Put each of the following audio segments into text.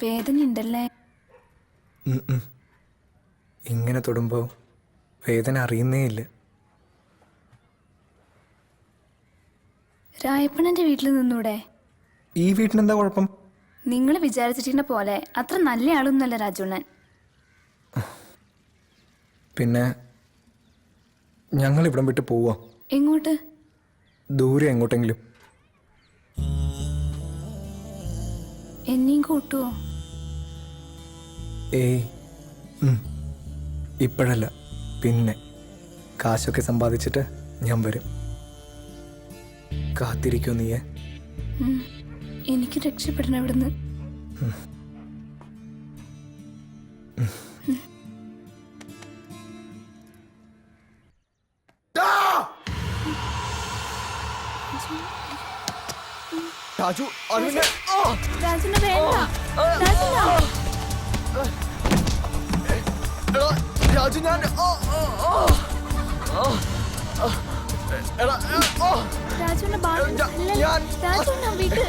വേദന ഉണ്ടല്ലേ? ഇങ്ങനെ തൊടുമ്പോൾ വേദന അറിയുന്നേ ഇല്ല. രായപ്പണന്റെ വീട്ടിൽ നിന്നൂടെ? ഈ വീട്ടിനെന്താ കുഴപ്പം? നിങ്ങൾ വിചാരിച്ചിട്ടുള്ള പോലെ അത്ര നല്ല ആളൊന്നല്ല രാജുണ്ണൻ. പിന്നെ ഞങ്ങൾ ഇവിടം വിട്ട് പോവാ. എങ്ങോട്ട്? ദൂരെ എങ്ങോട്ടെങ്കിലും. എന്നെയും കൂട്ടുവോ? ഏയ് ഇപ്പോഴല്ല, പിന്നെ കാശൊക്കെ സമ്പാദിച്ചിട്ട് ഞാൻ വരും. കാത്തിരിക്കോ നീയെ? എനിക്ക് രക്ഷപ്പെടണം ഇവിടുന്ന്. രാജു, രാജുവിനെ വേണ്ട. രാജു, ഞാൻ രാജുവിന്റെ രാജുവിനെ വീട്ട്.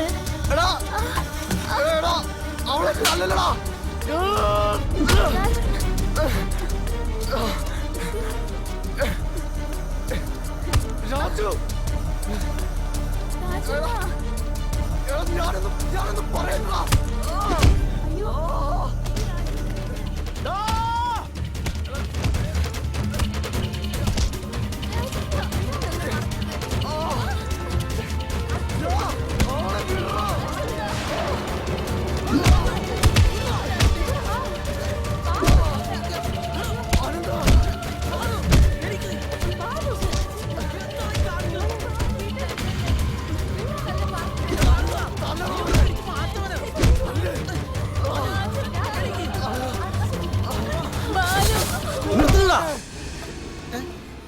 അവളെ തല്ലല്ലടാ. രാജു, ഞാനൊന്നും പറയണ്ടാ.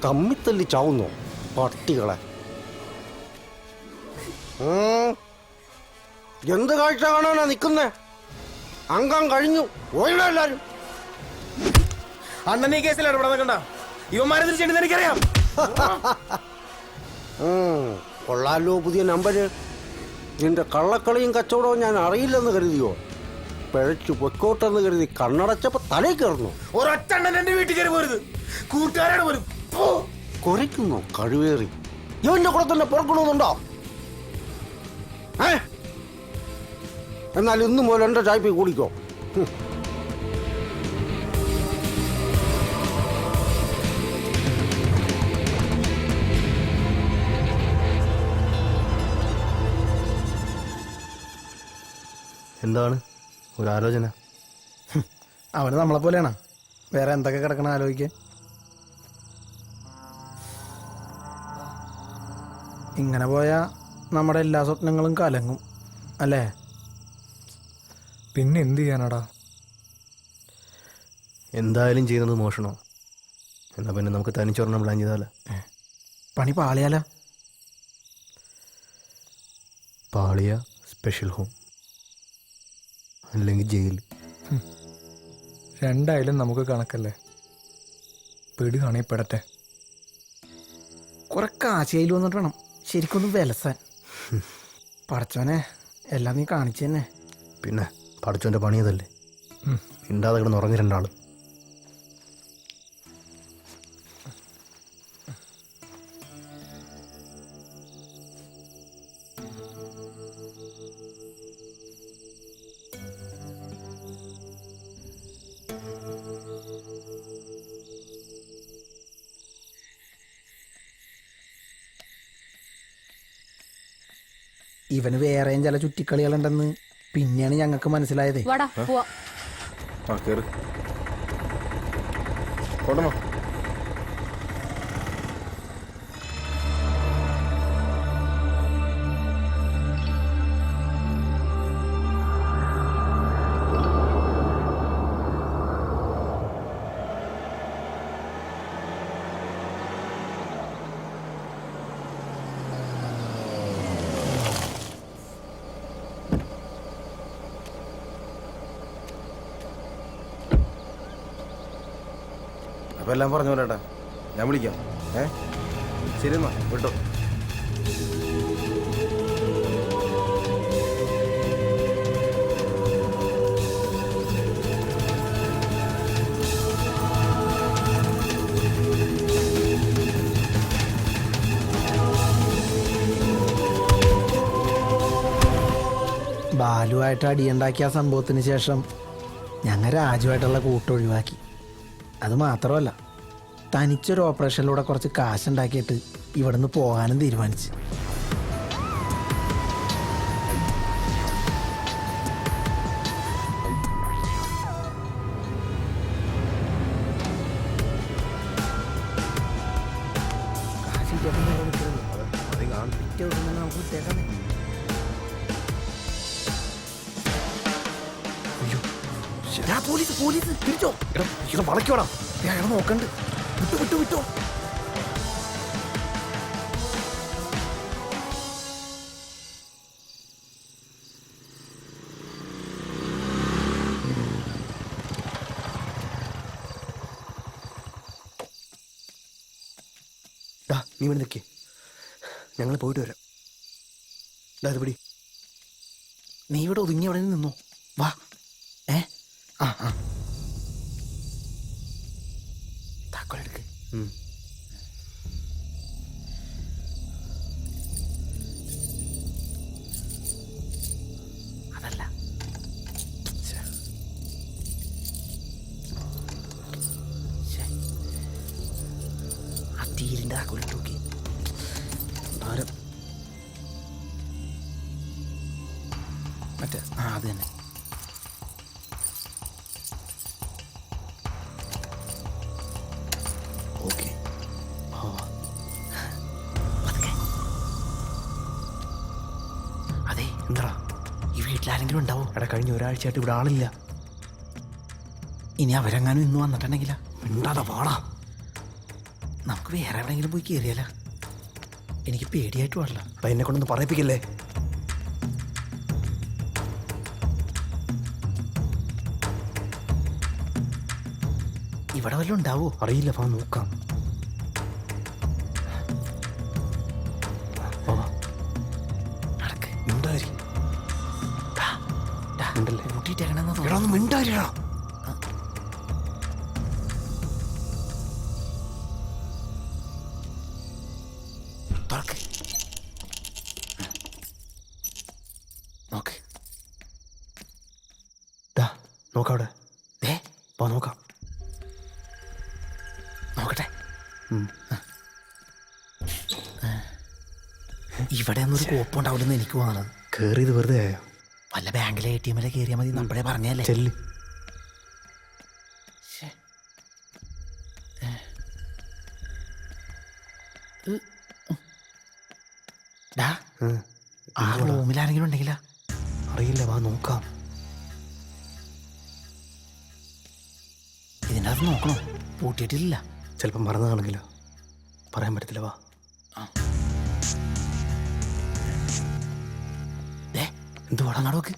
തമ്മിത്തല്ലി ചാവുന്നു പട്ടികളെ. എന്ത് കാഴ്ച കാണാനാ നിക്കുന്നേ? അംഗം കഴിഞ്ഞു ഓയിട എല്ലാരും. അണ്ണൻ ഈ കേസിൽ ഇടപെടാ. ഇവന്മാരെ തിരിച്ചെടുത്ത് എനിക്കറിയാം. കൊള്ളാലോ പുതിയ നമ്പര്. നിന്റെ കള്ളക്കളിയും കച്ചവടവും ഞാൻ അറിയില്ലെന്ന് കരുതിയോ? പിഴച്ചു പൊക്കോട്ടെന്ന് കരുതി കണ്ണടച്ചപ്പോ തലയിൽ കയറുന്നു. ഒരൊറ്റ അണ്ണൻ എന്റെ വീട്ടിൽ കയറി പോരുത്. കൂട്ടുകാരാണ് പോലും കുരയ്ക്കുന്നു കഴിവേറി. ഇവന്റെ കൂടെ തന്നെ പുറക്കണമെന്നുണ്ടോ? എന്നാൽ ഇന്നു മുതൽ എന്റെ ചായ്പി കൂടിക്കോ. എന്താണ് ഒരാലോചന? അവന് നമ്മളെ പോലെയാണ്. വേറെ എന്തൊക്കെ കിടക്കണ ആലോചിക്കാൻ. ഇങ്ങനെ പോയാ നമ്മുടെ എല്ലാ സ്വപ്നങ്ങളും കലങ്ങും അല്ലേ? പിന്നെ എന്ത് ചെയ്യാനാടാ? എന്തായാലും ചെയ്യുന്നത് മോഷണോ? എന്നാ പിന്നെ നമുക്ക് തനിച്ചൊരെണ്ണം പ്ലാൻ ചെയ്താലോ? പണി പാളിയാല. പാളിയ സ്പെഷ്യൽ ഹോം, അല്ലെങ്കിൽ ജയിൽ. രണ്ടായാലും നമുക്ക് കണക്കല്ലേ. പെടുകയാണെ പെടട്ടെ. കുറെ കാശയിൽ വന്നിട്ട് വേണം ശരിക്കൊന്ന് വിലസാൻ. പടച്ചോനെ, എല്ലാം നീ കാണിച്ചു തന്നെ. പിന്നെ പടച്ചോന്റെ പണിയതല്ലേ. മിണ്ടാതെ കിടന്ന് ഉറങ്ങി രണ്ടാളും. ഇവന് വേറെയും ചില ചുറ്റിക്കളികളുണ്ടെന്ന് പിന്നെയാണ് ഞങ്ങൾക്ക് മനസ്സിലായത്. അപ്പൊ എല്ലാം പറഞ്ഞു പോരാട്ടാ. ഞാൻ വിളിക്കാം. ശരി എന്നാ വിട്ടോ. ബാലുവായിട്ട് അടിയുണ്ടാക്കിയ ആ സംഭവത്തിന് ശേഷം ഞങ്ങൾ രാജുവായിട്ടുള്ള കൂട്ടൊഴിവാക്കി. അത് മാത്രമല്ല, തനിച്ചൊരു ഓപ്പറേഷനിലൂടെ കുറച്ച് കാശുണ്ടാക്കിയിട്ട് ഇവിടുന്ന് പോകാനും തീരുമാനിച്ചു. പോലീസ് പോലീസ് തിരിച്ചോ, ഇത് വളയ്ക്കോടാ. നോക്കണ്ട്. വിട്ടോ വിട്ടോ വിട്ടോ. നീ ഇവിടെ നിൽക്കേ, ഞങ്ങൾ പോയിട്ട് വരാം. ഇത് പിടി. നീ ഇവിടെ ഒതുങ്ങി അവിടെ നിന്നോ. വാ. ആ ആ താക്കോലെടുക്ക്. അതല്ല, ആ തീരിൻ്റെ താക്കോലിട്ട് നോക്കി. മറ്റേ അത് തന്നെ. ഓക്കെ. അതെ, എന്താ ഈ വീട്ടിലാരെങ്കിലും ഉണ്ടാവോ? എടാ, കഴിഞ്ഞ ഒരാഴ്ചയായിട്ട് ഇവിടെ ആളില്ല. ഇനി അവരെങ്ങാനും ഇന്ന് വന്നിട്ടുണ്ടെങ്കിലാ? മിണ്ടാതെ വാടാ. നമുക്ക് വേറെ എവിടെയെങ്കിലും പോയി കയറിയാലോ? എനിക്ക് പേടിയായിട്ട് പാടില്ല. എടാ, എന്നെ കൊണ്ടൊന്ന് പറയിപ്പിക്കല്ലേ. ഇവിടെ വല്ലതും ഉണ്ടാവോ? അറിയില്ല, വാ നോക്കാം. നടക്ക്. മിണ്ടാരി. മിണ്ടല്ലേ. കൂട്ടിയിട്ടേക്കണെന്ന് എടാ, തോന്നുന്നു. ഒന്ന് മിണ്ടാരിടാ. തുറക്ക്. നോക്ക്. നോക്കാം അവിടെ. ദേ, വാ നോക്കാം. നോക്കട്ടെ. ഇവിടെ ഒന്നൊരു കോപ്പുണ്ടാവില്ലെന്ന് എനിക്ക് തോന്നണം. കയറിയത് വെറുതെ ആയോ? വല്ല ബാങ്കിലെ ATM കയറിയാൽ മതി. നമ്മളെ പറഞ്ഞല്ലേ. ചെല്ല്. ആ റൂമിൽ ആരെങ്കിലും ഉണ്ടെങ്കിലാ? അറിയില്ല, വാ നോക്കാം. ഇതിൻ്റെ അത് നോക്കണോ? പൂട്ടിയിട്ടില്ല. ചിലപ്പം മറന്നതാണെങ്കിലോ, പറയാൻ പറ്റത്തില്ല. വാ. എന്തുവാടാ? നടക്ക്.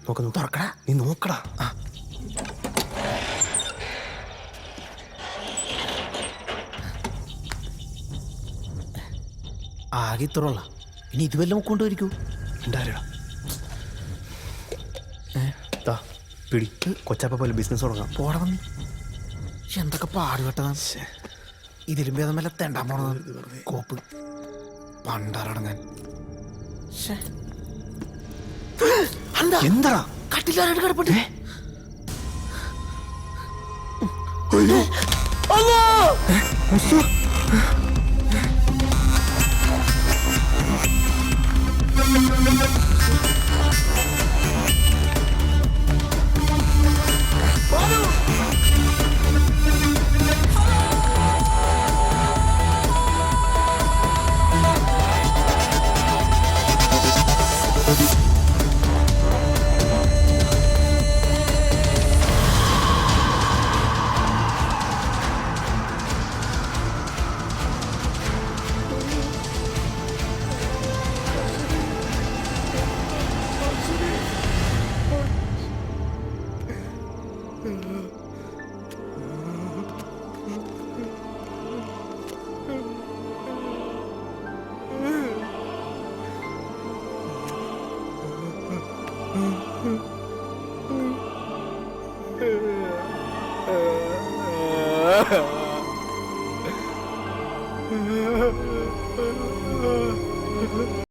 നോക്ക. തുറക്കടാ. നീ നോക്കടാ. ആകെ ഇത്രയുള്ള. ഇനി ഇത് വല്ലതും കൊണ്ടുവരിക്കൂ. ഉണ്ടായിരടാ. പിടി. കൊച്ചാപ്പ പോലെ ബിസിനസ് തുടങ്ങാം. പോടാ വന്നി. എന്തൊക്കെ പാടുപെട്ടതാണ്. ഇതിലും ഭേദം വല്ല തെണ്ടാൻ പോണത്. കോപ്പ് പണ്ടാറടങ്ങാൻ. എന്താ കട്ടിലാരായിട്ട് കിടപ്പട്ടെ. ഉം.